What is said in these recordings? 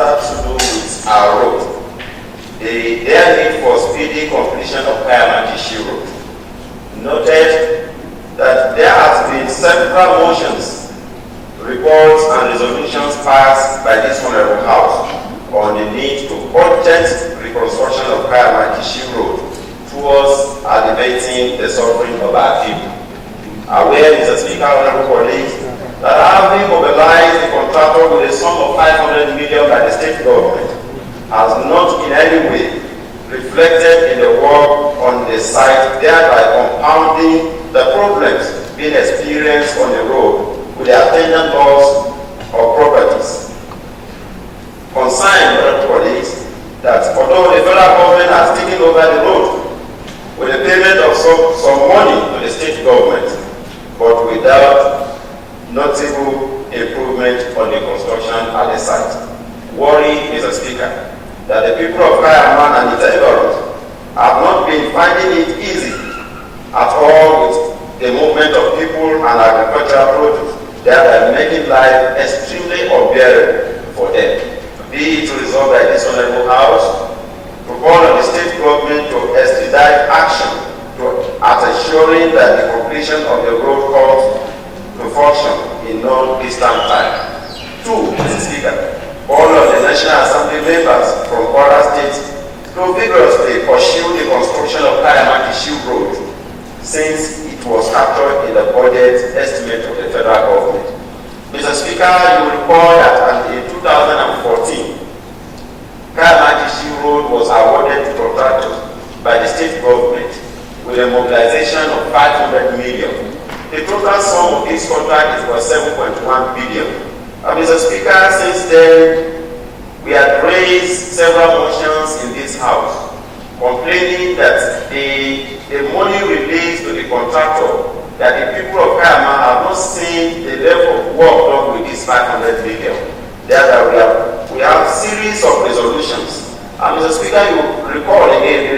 has to do with our road. Their need for speedy completion of Kaiama Road. Noted that there has been several motions, reports and resolutions passed by this Honorable House on the need to urgent reconstruction of Kaiama Road towards alleviating the suffering of our people. Aware, Mr. Speaker, Honorable colleagues, that having mobilized the contractor with a sum of 500 million by the state government has not in any way reflected in the work on the site, thereby compounding the problems being experienced on the road with the attendant loss of properties. Concerned, other colleagues, that although the federal government has taken over the road with the payment of some money to the state government, but without notable improvement on the construction at the site. Worry, Mr. Speaker, that the people of Kaiama and its environs have not been finding it easy at all with the movement of people and agricultural produce, thereby making life extremely unbearable for them. Be it resolved by this Honorable House to call on the state government to expedite action at ensuring that the completion of the road comes to function in no distant time. 2, Mr. Speaker, all of the National Assembly members from Kwara State to vigorously pursue the construction of Kaiama Road since it was captured in the budget estimate of the federal government. Mr. Speaker, you will recall that in 2014, Kaiama Road was awarded to contractors by the state government with a mobilization of 500 million. The total sum of this contract was 7.1 billion. Mr. Speaker, since then, we have raised several motions in this House complaining that the money released to the contractor, that the people of Kaiama have not seen the level of work done with this 500 million. Therefore, we have a series of resolutions. Mr. Speaker, you recall again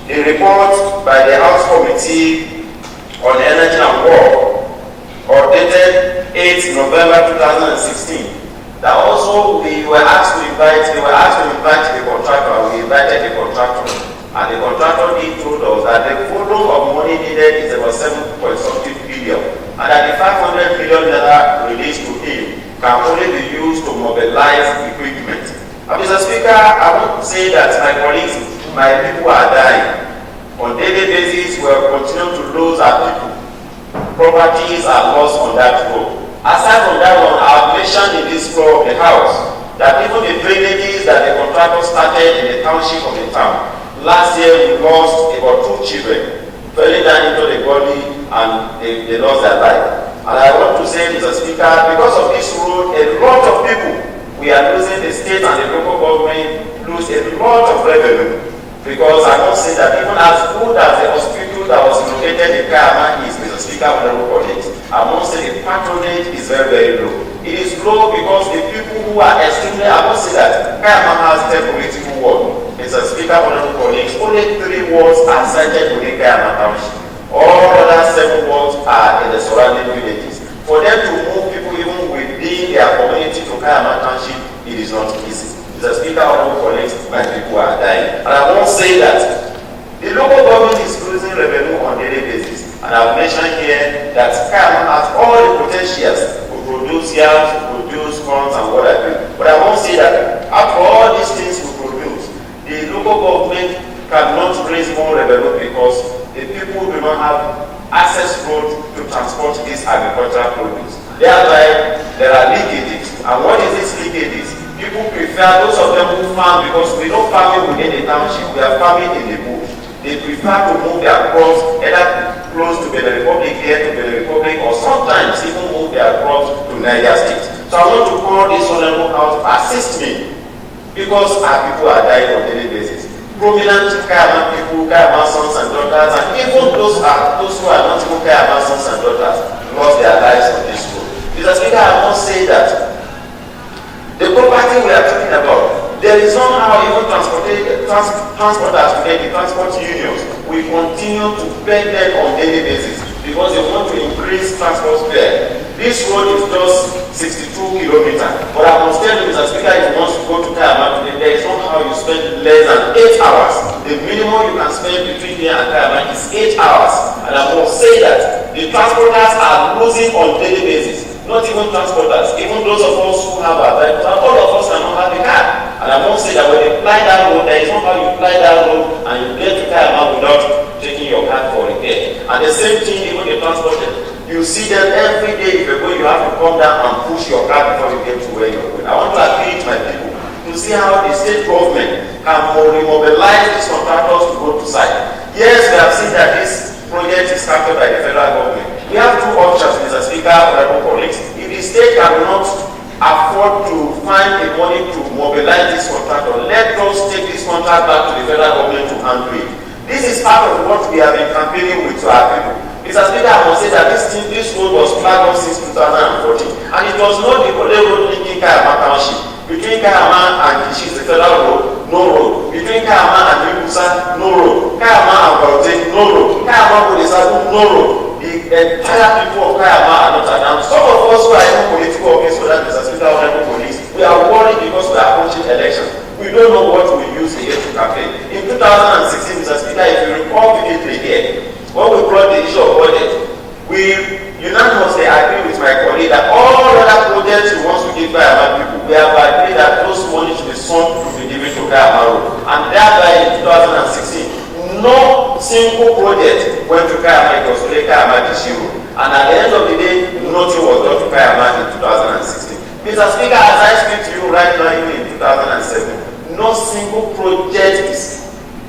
the report by the House Committee on Energy and War, dated 8 November 2016, that also they were asked to invite the contractor, and we invited the contractor. And the contractor told us that the volume of money needed is about 7.something billion, and that the 500 million naira released to him can only be used to mobilize equipment. Mr. Speaker, I want to say that my colleagues, my people are dying. On a daily basis, we are continuing to lose our people. Properties are lost on that road. Aside from that one, I have mentioned in this floor of the House that even the drainages that the contractor started in the township of the town, last year we lost about 2 children falling down into the gully and they lost their life. And I want to say, Mr. Speaker, because of this road, a lot of people, we are losing, the state and the local government lose a lot of revenue. Because I must say that even as good as the hospital that was located in Kaiama is, Mr. Speaker, honorable colleagues, I must say the patronage is very, very low. It is low because the people who are extremely, I must say that Kaiama has 10 political wards. Mr. Speaker, honorable colleagues, only 3 wards are cited within Kaiama Township. All other 7 wards are in the surrounding villages. For them to move people even within their community to Kaiama Township, it is not easy. Mr. Speaker, honorable colleagues, my people are dying. And I won't say that the local government is losing revenue on a daily basis. And I've mentioned here that Kaiama has all the potentials to produce yams, to produce corn and what have you. But I won't say that after all these things we produce, the local government cannot raise more revenue because the people do not have access road to transport these agricultural produce. Thereby, there are leakages. And what is this leakages? People prefer, those of them who farm, because we don't farm within the township, we are farming in the bush. They prefer to move their crops either close to the Republic, here to the Republic, or sometimes even move their crops to Niger State. So I want to call this honorable house to assist me, because our people are dying on a daily basis. Prominent Kaiama people, Kaiama sons and daughters, and even those who are not even Kaiama sons and daughters, lost their lives on this road. Mr. Speaker, I must say that the property we are talking about, there is somehow even transporters today, the transport unions, we continue to beg them on daily basis because they want to increase transport fare. This road is just 62 kilometers, but I must tell you, Mr. Speaker, if you want to go to Kaiama today, there is no how you spend less than 8 hours. The minimum you can spend between here and Kaiama is 8 hours. And I must say that the transporters are losing on daily basis. Not even transporters, even those of us who have our vehicles, and all of us cannot have a car. And I must say that when you fly that road, there is no how you fly that road and you get to Kaiama without taking your car for repair. And the same thing, even the transporters. You see them every day. If you're going, you have to come down and push your car before you get to where you're going. I want to appeal to my people to see how the state government can remobilize these contractors to go to site. Yes, we have seen that this project is started by the federal government. We have two options, Mr. Speaker, honorable colleagues. If the state cannot afford to find the money to mobilize this contractor, let us take this contract back to the federal government to handle it. This is part of what we have been campaigning with to our people. Mr. Speaker, I must say that this road was flagged on since 2014, and it was not the only road linking Kaiama Township. Between Kaiama and Kishi is the federal road, no road. Between Kaiama and Ibusa, no road. Kaiama and Baute, no road. Kaiama Bodesabu, no road. The entire people of Kaiama are not announced. Some of us who are in political office, for that, Mr. Speaker, honorable police, we are worried because we are approaching elections. We don't know what we use here to campaign. In 2016, Mr. Speaker, if you recall vividly here, when we brought the issue of budget, we unanimously agreed with my colleague that all other projects we want to give Kaiama people, we have agreed that those money should be sunk to be given to Kaiama Road. And thereby in 2016, no single project went to Kaiama, it was only Kaiama to zero. And at the end of the day, nothing was done to Kaiama in 2016. Mr. Speaker, as I speak to you right now, even in 2007, no single project is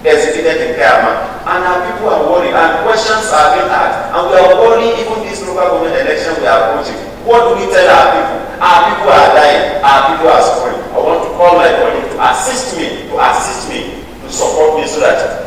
executed in Kaiama, and our people are worried, and questions are being asked, and we are worried. Even this local government election we are approaching, what do we tell our people? Our people are dying, our people are suffering. I want to call my colleague to assist me, to support me so that